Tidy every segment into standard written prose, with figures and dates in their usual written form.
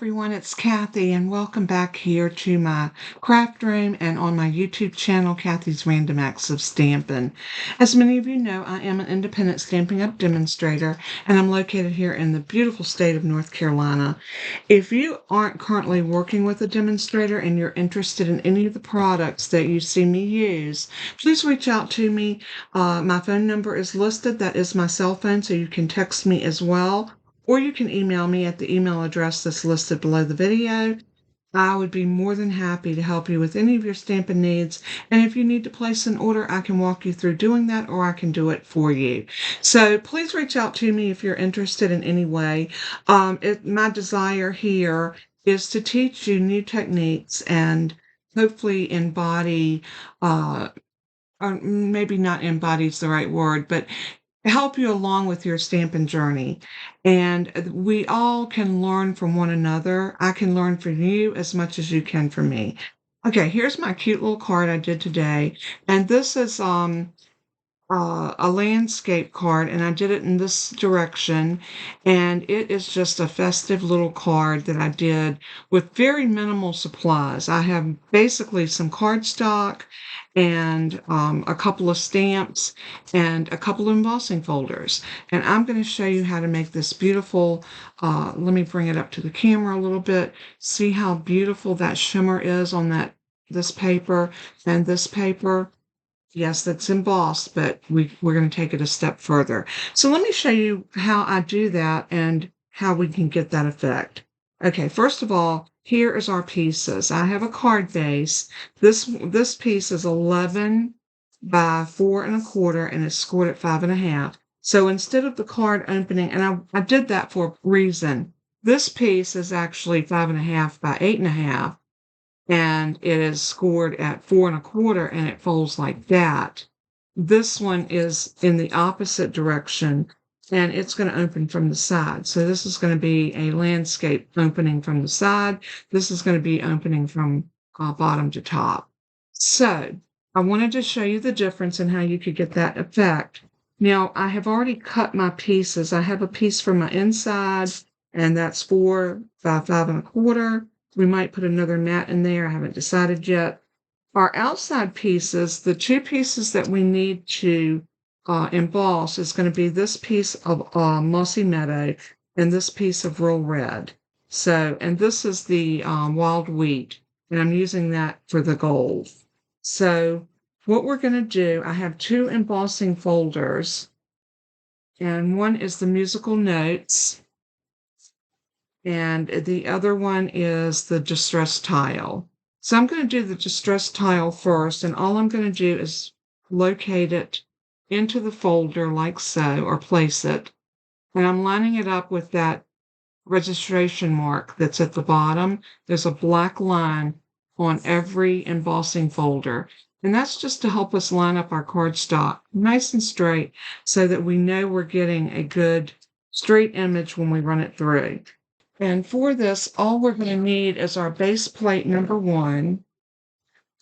everyone, it's Kathy, and welcome back here to my craft room and on my YouTube channel, Kathy's Random Acts of Stampin'. As many of you know, I am an independent Stampin' Up! Demonstrator, and I'm located here in the beautiful state of North Carolina. If you aren't currently working with a demonstrator and you're interested in any of the products that you see me use, please reach out to me. My phone number is listed. That is my cell phone, so you can text me as well. Or you can email me at the email address that's listed below the video. I would be more than happy to help you with any of your stamping needs. And if you need to place an order, I can walk you through doing that, or I can do it for you. So please reach out to me if you're interested in any way. My desire here is to teach you new techniques and hopefully embody, or maybe not embody is the right word, but help you along with your stamping journey. And we all can learn from one another. I can learn from you as much as you can from me. Okay, here's my cute little card I did today. And this is a landscape card, and I did it in this direction. And it is just a festive little card that I did with very minimal supplies. I have basically some cardstock and a couple of stamps and a couple of embossing folders. And I'm going to show you how to make this beautiful, let me bring it up to the camera a little bit. See how beautiful that shimmer is on this paper and this paper. Yes, that's embossed, but we're going to take it a step further. So let me show you how I do that and how we can get that effect. Okay, first of all, here is our pieces. I have a card base. This piece is 11 by 4 1/4, and it's scored at 5 1/2. So instead of the card opening, and I did that for a reason. This piece is actually 5 1/2 by 8 1/2. And it is scored at 4 1/4, and it folds like that. This one is in the opposite direction, and it's going to open from the side. So this is going to be a landscape opening from the side. This is going to be opening from bottom to top. So I wanted to show you the difference and how you could get that effect. Now, I have already cut my pieces. I have a piece for my inside, and that's 4 by 5 1/4. We might put another mat in there. I haven't decided yet. Our outside pieces, the two pieces that we need to emboss is going to be this piece of Mossy Meadow and this piece of Real Red. So, and this is the Wild Wheat, and I'm using that for the gold. So what we're going to do, I have two embossing folders, and one is the musical notes, and the other one is the distress tile. So I'm going to do the distress tile first, and all I'm going to do is locate it into the folder like so, or place it. And I'm lining it up with that registration mark that's at the bottom. There's a black line on every embossing folder. And that's just to help us line up our cardstock nice and straight so that we know we're getting a good straight image when we run it through. And for this, all we're going to need is our base plate number 1,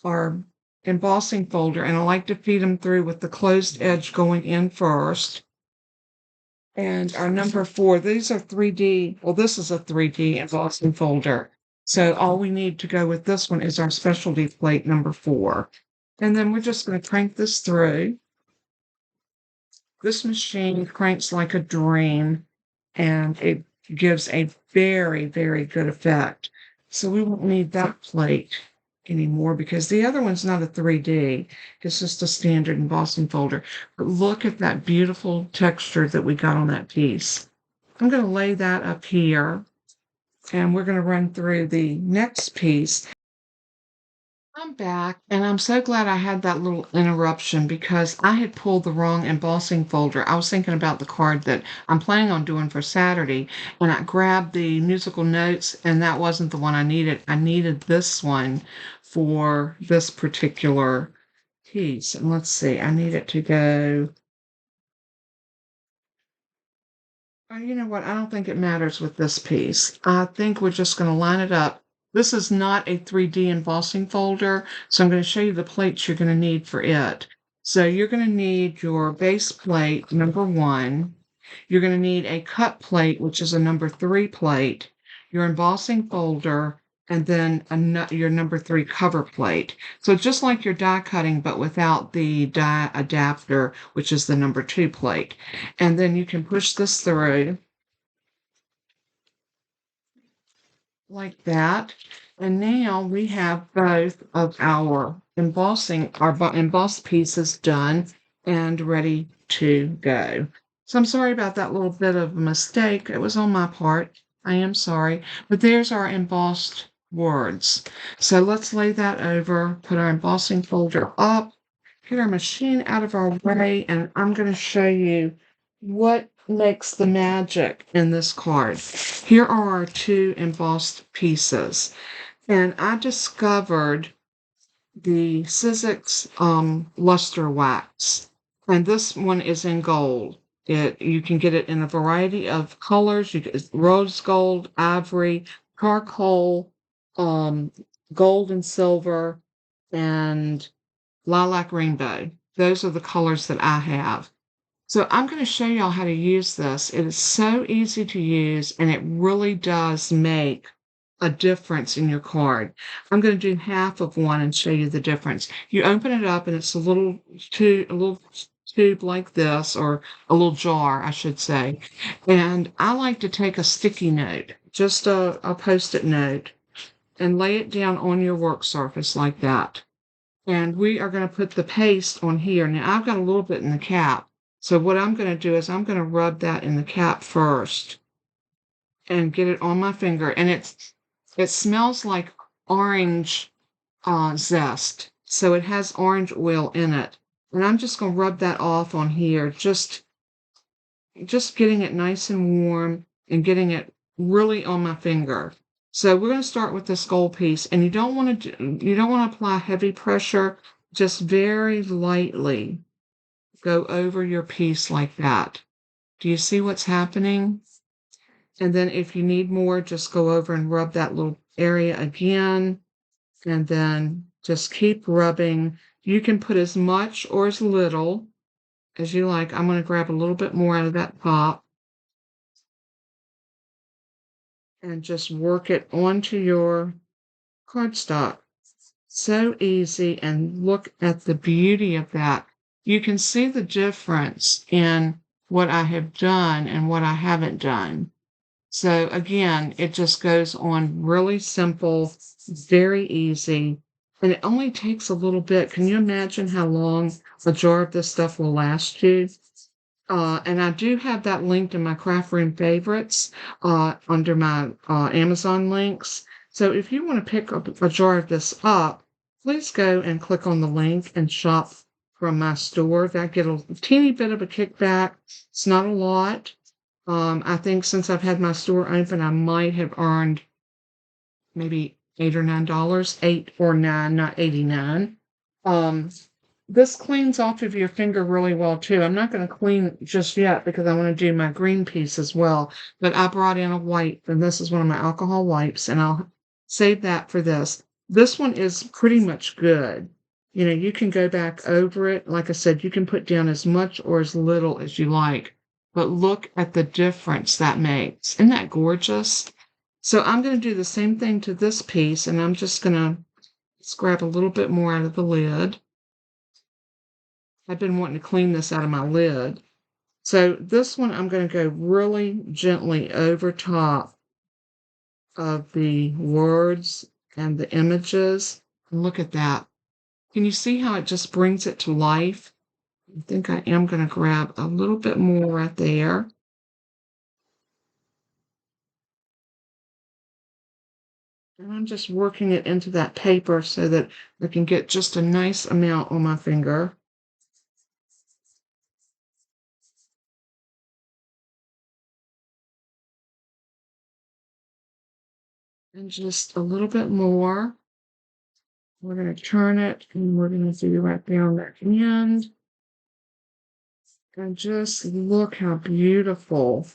our embossing folder, and I like to feed them through with the closed edge going in first. And our number 4, these are 3D, well, this is a 3D embossing folder. So all we need to go with this one is our specialty plate number 4. And then we're just going to crank this through. This machine cranks like a dream, and it gives a very, very good effect. So we won't need that plate anymore because the other one's not a 3D. It's just a standard embossing folder. But look at that beautiful texture that we got on that piece. I'm going to lay that up here, and we're going to run through the next piece. I'm back, and I'm so glad I had that little interruption because I had pulled the wrong embossing folder. I was thinking about the card that I'm planning on doing for Saturday, and I grabbed the musical notes, and that wasn't the one I needed. I needed this one for this particular piece. And let's see, I need it to go. Oh, you know what? I don't think it matters with this piece. I think we're just going to line it up. This is not a 3D embossing folder, so I'm going to show you the plates you're going to need for it. So you're going to need your base plate, number 1. You're going to need a cut plate, which is a number 3 plate. your embossing folder, and then your number 3 cover plate. So just like your die cutting, but without the die adapter, which is the number 2 plate. And then you can push this through like that. And now we have both of our embossed pieces done and ready to go. So I'm sorry about that little bit of a mistake. It was on my part. I am sorry. But there's our embossed words. So let's lay that over, put our embossing folder up, get our machine out of our way, and I'm going to show you what makes the magic in this card. Here are our 2 embossed pieces. And I discovered the Sizzix luster wax. And this one is in gold. You can get it in a variety of colors. It's rose gold, ivory, charcoal, gold and silver, and lilac rainbow. Those are the colors that I have. So I'm going to show y'all how to use this. It is so easy to use, and it really does make a difference in your card. I'm going to do half of one and show you the difference. You open it up, and it's a little tube like this, or a little jar, I should say. And I like to take a sticky note, just a Post-it note, and lay it down on your work surface like that. And we are going to put the paste on here. Now, I've got a little bit in the cap. So what I'm going to do is I'm going to rub that in the cap first and get it on my finger. And it smells like orange zest. So it has orange oil in it. And I'm just going to rub that off on here, just getting it nice and warm and getting it really on my finger. So we're going to start with this gold piece, and you don't want to apply heavy pressure, just very lightly go over your piece like that. Do you see what's happening? And then if you need more, just go over and rub that little area again, and then just keep rubbing. You can put as much or as little as you like. I'm going to grab a little bit more out of that pop and just work it onto your cardstock. So easy, and look at the beauty of that. You can see the difference in what I have done and what I haven't done. So again, it just goes on really simple, very easy, and it only takes a little bit. Can you imagine how long a jar of this stuff will last you? And I do have that linked in my craft room favorites under my Amazon links. So if you want to pick up a jar of this up, please go and click on the link and shop from my store. That get a teeny bit of a kickback. It's not a lot. I think since I've had my store open, I might have earned maybe $8 or $9, 8 or 9, not 89. This cleans off of your finger really well too. I'm not going to clean just yet because I want to do my green piece as well. But I brought in a wipe, and this is one of my alcohol wipes, and I'll save that for this. This one is pretty much good. You know, you can go back over it. Like I said, you can put down as much or as little as you like. But look at the difference that makes. Isn't that gorgeous? So I'm going to do the same thing to this piece, and I'm just going to grab a little bit more out of the lid. I've been wanting to clean this out of my lid. So this one, I'm going to go really gently over top of the words and the images. And look at that. Can you see how it just brings it to life? I think I am going to grab a little bit more right there. And I'm just working it into that paper so that I can get just a nice amount on my finger. And just a little bit more. We're going to turn it, and we're going to do right there on that end. And just look how beautiful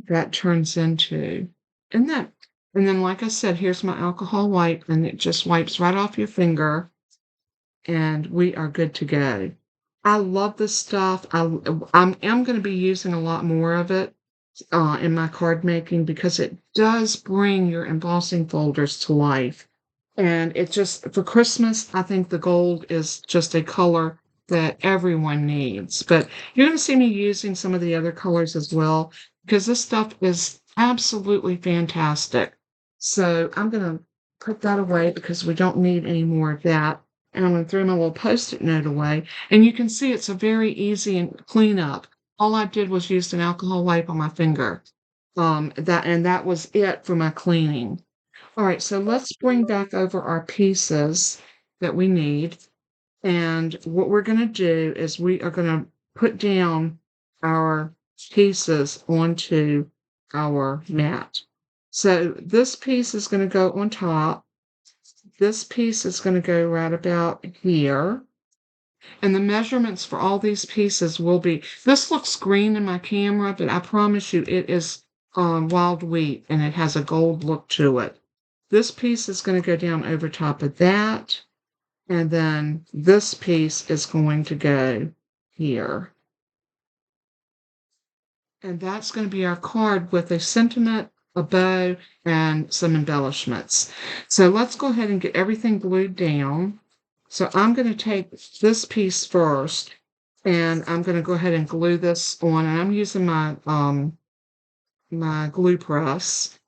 that turns into. Isn't that? And then, like I said, here's my alcohol wipe, and it just wipes right off your finger, and we are good to go. I love this stuff. I am going to be using a lot more of it. in my card making because it does bring your embossing folders to life. And it just, for Christmas, I think the gold is just a color that everyone needs. But you're going to see me using some of the other colors as well because this stuff is absolutely fantastic. So I'm going to put that away because we don't need any more of that. And I'm going to throw my little Post-it note away. And you can see it's a very easy and clean up. All I did was use an alcohol wipe on my finger. That was it for my cleaning. All right, so let's bring back over our pieces that we need. And what we're going to do is we are going to put down our pieces onto our mat. So this piece is going to go on top. This piece is going to go right about here. And the measurements for all these pieces will be, this looks green in my camera, but I promise you it is wild wheat and it has a gold look to it. This piece is going to go down over top of that. And then this piece is going to go here. And that's going to be our card with a sentiment, a bow, and some embellishments. So let's go ahead and get everything glued down. So I'm going to take this piece first, and I'm going to go ahead and glue this on. And I'm using my my glue press.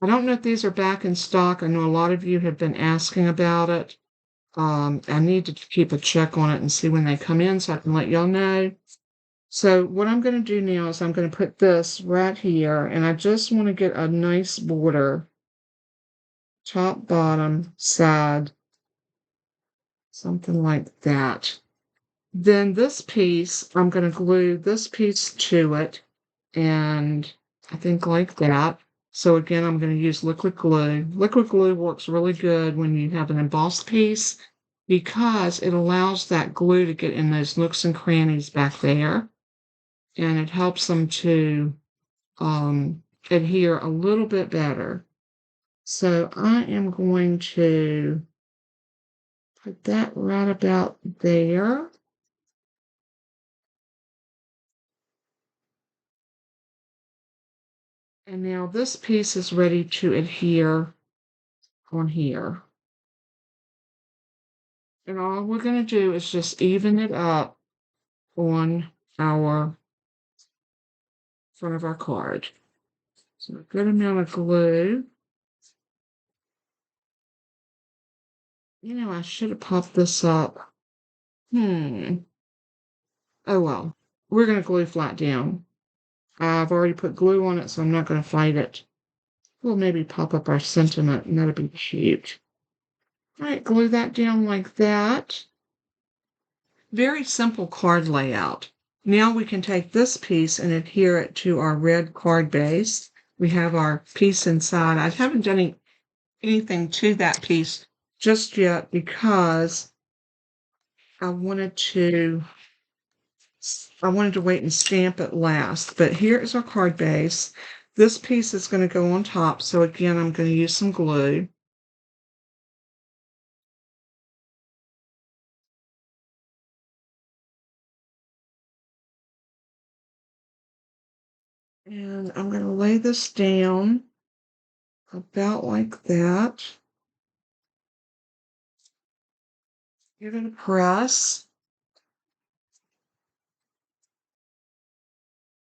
I don't know if these are back in stock. I know a lot of you have been asking about it. I need to keep a check on it and see when they come in so I can let y'all know. So what I'm going to do now is I'm going to put this right here, and I just want to get a nice border, top, bottom, side, something like that. Then this piece, I'm going to glue this piece to it, and I think like that. So again, I'm going to use liquid glue. Liquid glue works really good when you have an embossed piece because it allows that glue to get in those nooks and crannies back there, and it helps them to adhere a little bit better. So I am going to put that right about there. And now this piece is ready to adhere on here. And all we're going to do is just even it up on our front of our card. So a good amount of glue. You know, I should have popped this up. Oh well. We're going to glue flat down. I've already put glue on it, so I'm not going to fight it. We'll maybe pop up our sentiment, and that'll be cute. All right, glue that down like that. Very simple card layout. Now we can take this piece and adhere it to our red card base. We have our piece inside. I haven't done anything to that piece just yet because I wanted to wait and stamp it last. But here is our card base. This piece is going to go on top. So again, I'm going to use some glue. And I'm going to lay this down about like that. Give it a press.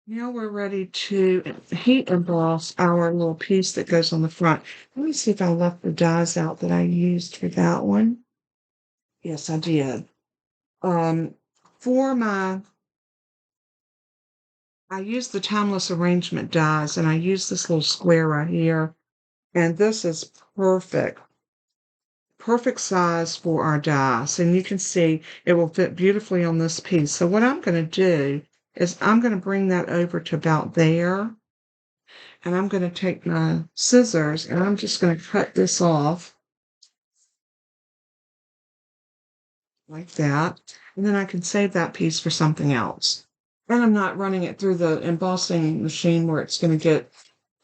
Now we're ready to heat emboss our little piece that goes on the front. Let me see if I left the dies out that I used for that one. Yes, I did. For my, I used the Timeless Arrangement dies, and I used this little square right here. And this is perfect. Perfect size for our dies. And you can see it will fit beautifully on this piece. So what I'm going to do is I'm going to bring that over to about there. And I'm going to take my scissors and I'm just going to cut this off like that. And then I can save that piece for something else. And I'm not running it through the embossing machine where it's going to get,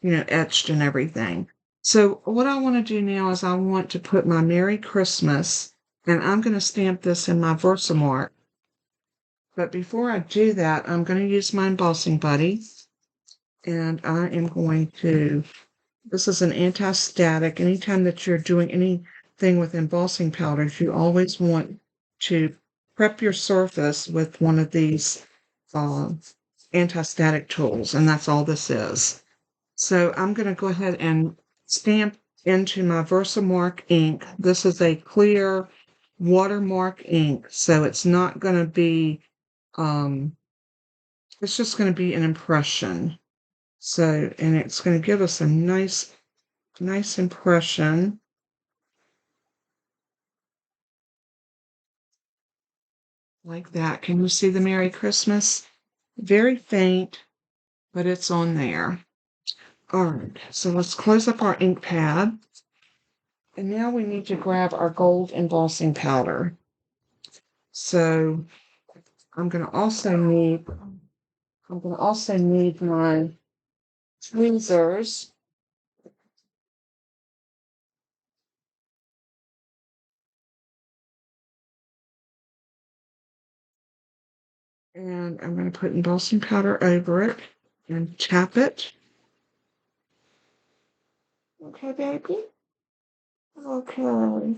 etched and everything. So what I want to do now is I want to put my Merry Christmas, and I'm going to stamp this in my Versamark. But before I do that, I'm going to use my embossing buddy. And I am going to, this is an anti-static. Anytime that you're doing anything with embossing powders, you always want to prep your surface with one of these anti-static tools, and that's all this is. So I'm going to go ahead and stamp into my Versamark ink. This is a clear watermark ink, so it's not going to be, it's just going to be an impression. So, and it's going to give us a nice impression. Like that. Can you see the Merry Christmas? Very faint, but it's on there. All right, so let's close up our ink pad. And now we need to grab our gold embossing powder. So I'm going to also need my tweezers. And I'm going to put embossing powder over it and tap it. Okay, baby. Okay.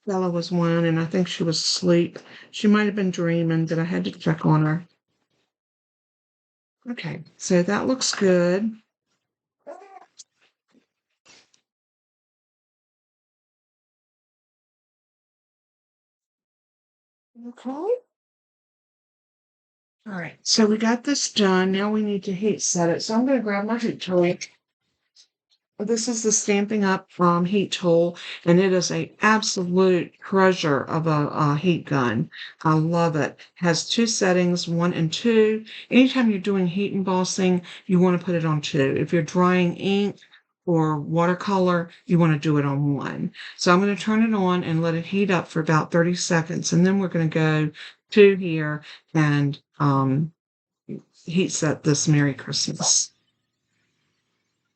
Bella was one, and I think she was asleep. She might have been dreaming, but I had to check on her. Okay, so that looks good. Okay. All right, so we got this done. Now we need to heat set it. So I'm going to grab my heat tool. This is the Stamping Up heat tool, and it is an absolute treasure of a heat gun. I love it. It has two settings, 1 and 2. Anytime you're doing heat embossing, you want to put it on 2. If you're drying ink or watercolor, you want to do it on 1. So I'm going to turn it on and let it heat up for about 30 seconds, and then we're going to go to here and heat set this Merry Christmas.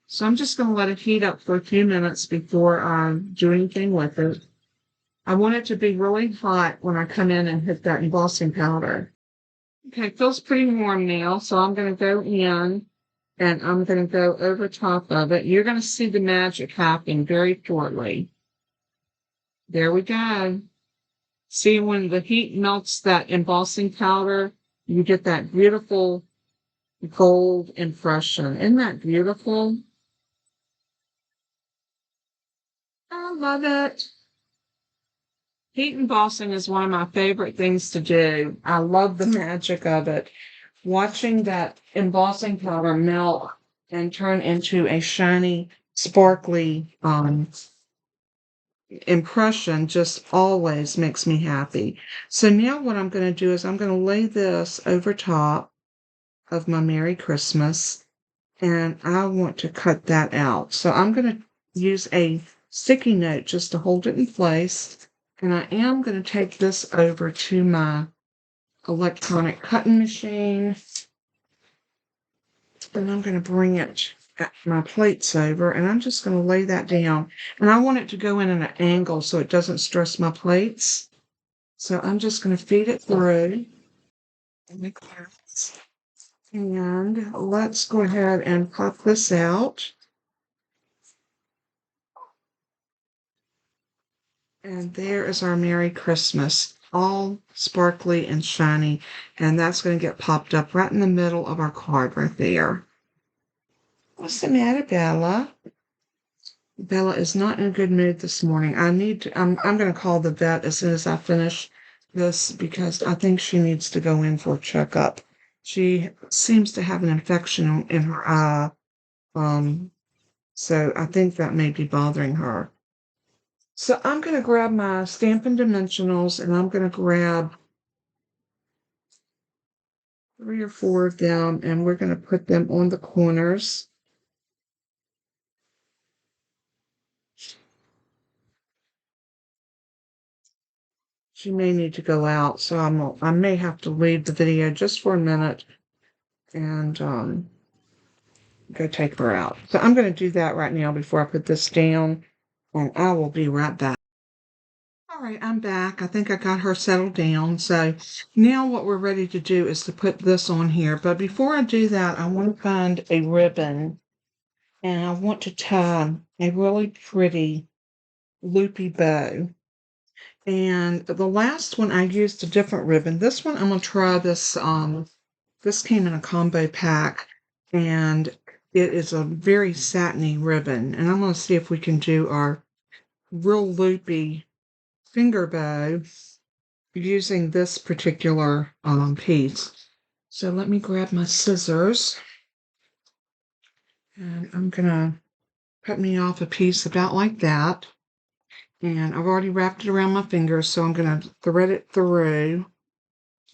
So I'm just going to let it heat up for a few minutes before I do anything with it. I want it to be really hot when I come in and hit that embossing powder. Okay, it feels pretty warm now, so I'm going to go in and I'm going to go over top of it. You're going to see the magic happen very shortly. There we go. See, when the heat melts that embossing powder, you get that beautiful gold impression. Isn't that beautiful? I love it. Heat embossing is one of my favorite things to do. I love the magic of it. Watching that embossing powder melt and turn into a shiny, sparkly impression just always makes me happy. So now what I'm going to do is I'm going to lay this over top of my Merry Christmas, and I want to cut that out. So I'm going to use a sticky note just to hold it in place. And I am going to take this over to my electronic cutting machine. And I'm going to bring it my plates over, and I'm just going to lay that down. And I want it to go in at an angle so it doesn't stress my plates. So I'm just going to feed it through. And let's go ahead and pop this out. And there is our Merry Christmas, all sparkly and shiny. And that's going to get popped up right in the middle of our card right there. What's the matter, Bella? Bella is not in a good mood this morning. I'm going to call the vet as soon as I finish this because I think she needs to go in for a checkup. She seems to have an infection in her eye. So I think that may be bothering her. So I'm going to grab my Stampin' Dimensionals, and I'm going to grab 3 or 4 of them, and we're going to put them on the corners. She may need to go out, so I may have to leave the video just for a minute and go take her out. So I'm going to do that right now before I put this down, and I will be right back. All right, I'm back. I think I got her settled down. So now what we're ready to do is to put this on here. But before I do that, I want to find a ribbon and I want to tie a really pretty loopy bow. And the last one I used a different ribbon. This one I'm going to try this. This came in a combo pack and it is a very satiny ribbon. And I'm going to see if we can do our real loopy finger bow using this particular piece. So let me grab my scissors and I'm gonna cut me off a piece about like that. And I've already wrapped it around my fingers, so I'm gonna thread it through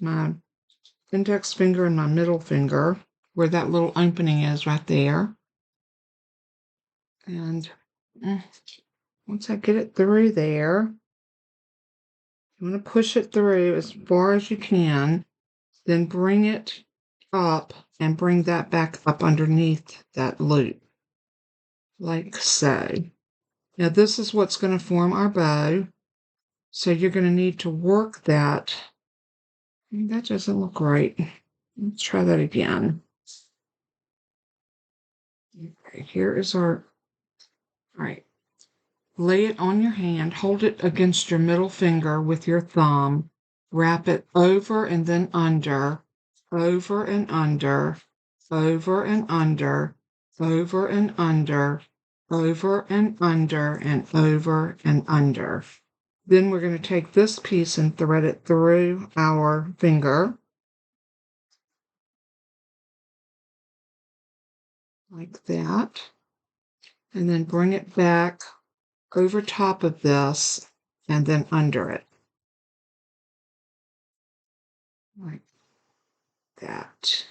my index finger and my middle finger where that little opening is right there. And once I get it through there, you want to push it through as far as you can, then bring it up and bring that back up underneath that loop, like so. Now this is what's going to form our bow, so you're going to need to work that. That doesn't look right. Let's try that again. Okay, here is our, all right. Lay it on your hand, hold it against your middle finger with your thumb, wrap it over and then under, over and under, over and under, over and under, over and under, and over and under. Then we're going to take this piece and thread it through our finger, like that, and then bring it back over top of this and then under it, like that.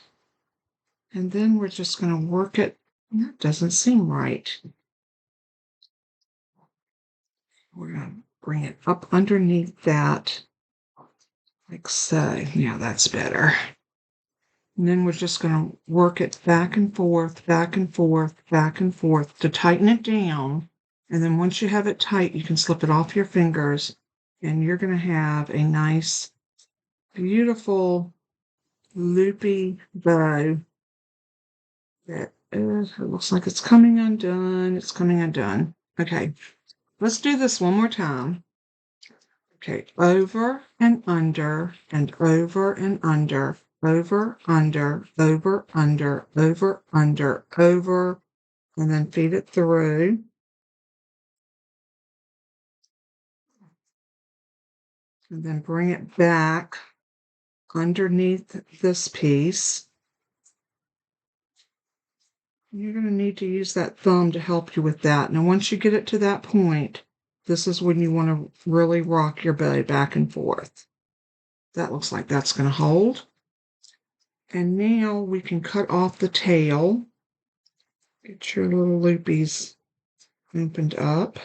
And then we're just going to work it. That doesn't seem right. We're going to bring it up underneath that, like so. Yeah, that's better. And then we're just going to work it back and forth, back and forth, back and forth to tighten it down. And then once you have it tight, you can slip it off your fingers and you're going to have a nice, beautiful, loopy bow that it looks like it's coming undone. It's coming undone. Okay, let's do this one more time. Okay, over and under and over and under, over, under, over, under, over, under, over, and then feed it through. And then bring it back underneath this piece. You're going to need to use that thumb to help you with that. Now, once you get it to that point, this is when you want to really rock your bow back and forth. That looks like that's going to hold. And now we can cut off the tail. Get your little loopies opened up.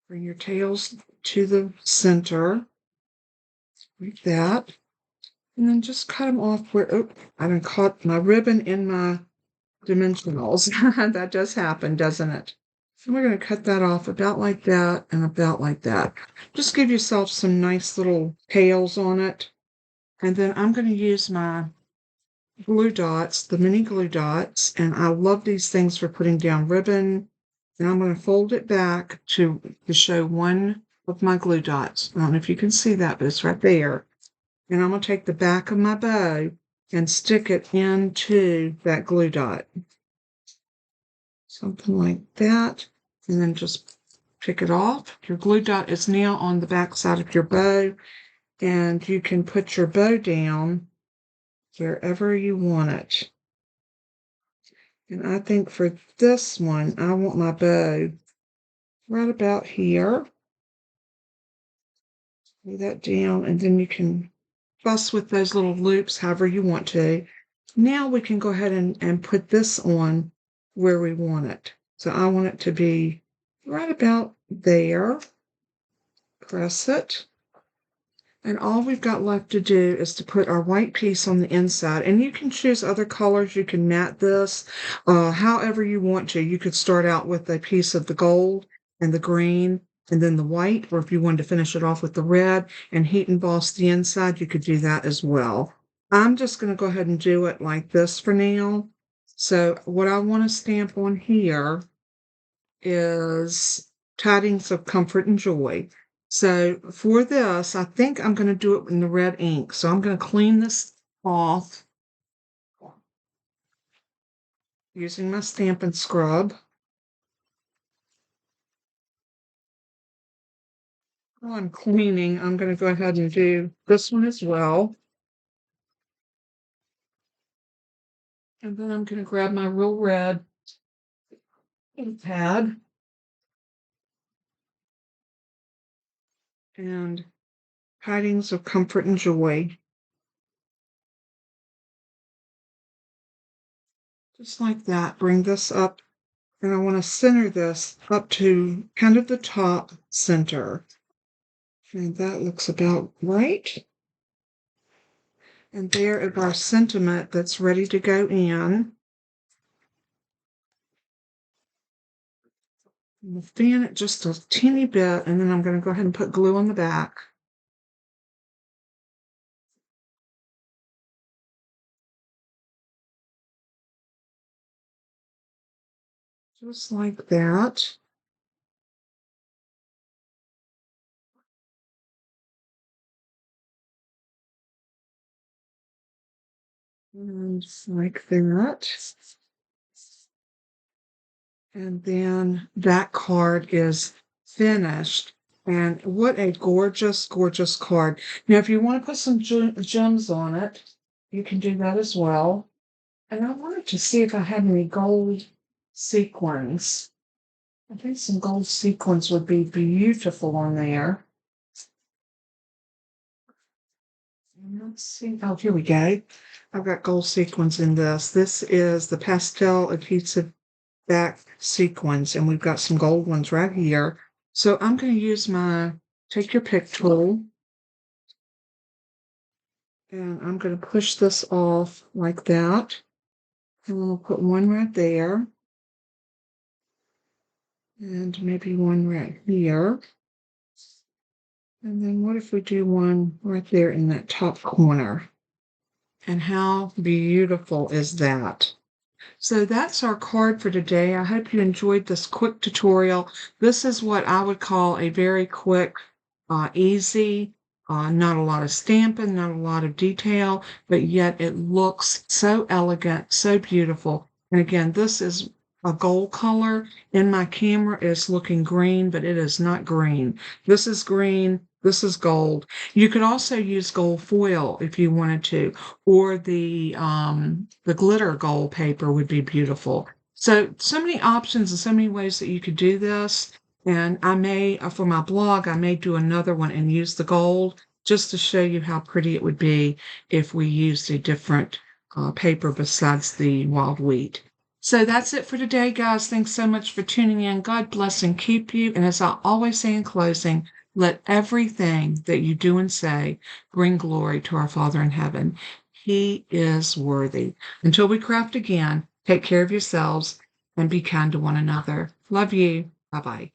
Bring your tails to the center, like that. And then just cut them off where, oh, I done caught my ribbon in my dimensionals. That does happen, doesn't it? So we're going to cut that off about like that and about like that. Just give yourself some nice little tails on it. And then I'm going to use my glue dots, the mini glue dots, and I love these things for putting down ribbon. And I'm going to fold it back to show one of my glue dots. I don't know if you can see that, but it's right there. And I'm going to take the back of my bow and stick it into that glue dot. Something like that. And then just pick it off. Your glue dot is now on the back side of your bow. And you can put your bow down wherever you want it. And I think for this one, I want my bow right about here. Lay that down, and then you can fuss with those little loops however you want to. Now we can go ahead and put this on where we want it. So I want it to be right about there. Press it. And all we've got left to do is to put our white piece on the inside. And you can choose other colors. You can matte this however you want to. You could start out with a piece of the gold and the green and then the white, or if you wanted to finish it off with the red and heat emboss the inside, you could do that as well. I'm just going to go ahead and do it like this for now. So what I want to stamp on here is tidings of comfort and joy. So for this, I think I'm going to do it in the red ink. So I'm going to clean this off using my Stampin' Scrub. While I'm cleaning, I'm going to go ahead and do this one as well. And then I'm going to grab my real red ink pad and tidings of comfort and joy. Just like that. Bring this up, and I want to center this up to kind of the top center. And that looks about right. And there is our sentiment that's ready to go in. We'll fan it just a teeny bit, and then I'm going to go ahead and put glue on the back. Just like that. And like that. And then that card is finished. And what a gorgeous, gorgeous card. Now, if you want to put some gems on it, you can do that as well. And I wanted to see if I had any gold sequins. I think some gold sequins would be beautiful on there. Let's see. Oh, here we go. I've got gold sequins in this. This is the pastel adhesive back sequins, and we've got some gold ones right here. So I'm going to use my take your pick tool, and I'm going to push this off like that. And we'll put one right there, and maybe one right here. And then what if we do one right there in that top corner? And how beautiful is that? So that's our card for today. I hope you enjoyed this quick tutorial. This is what I would call a very quick, easy, not a lot of stamping, not a lot of detail, but yet it looks so elegant, so beautiful. And again, this is a gold color. In my camera, it's looking green, but it is not green. This is green. This is gold. You could also use gold foil if you wanted to, or the glitter gold paper would be beautiful. So many options and so many ways that you could do this. And I may, for my blog, I may do another one and use the gold just to show you how pretty it would be if we used a different paper besides the wild wheat. So that's it for today, guys. Thanks so much for tuning in. God bless and keep you. And as I always say in closing, let everything that you do and say bring glory to our Father in heaven. He is worthy. Until we craft again, take care of yourselves and be kind to one another. Love you. Bye-bye.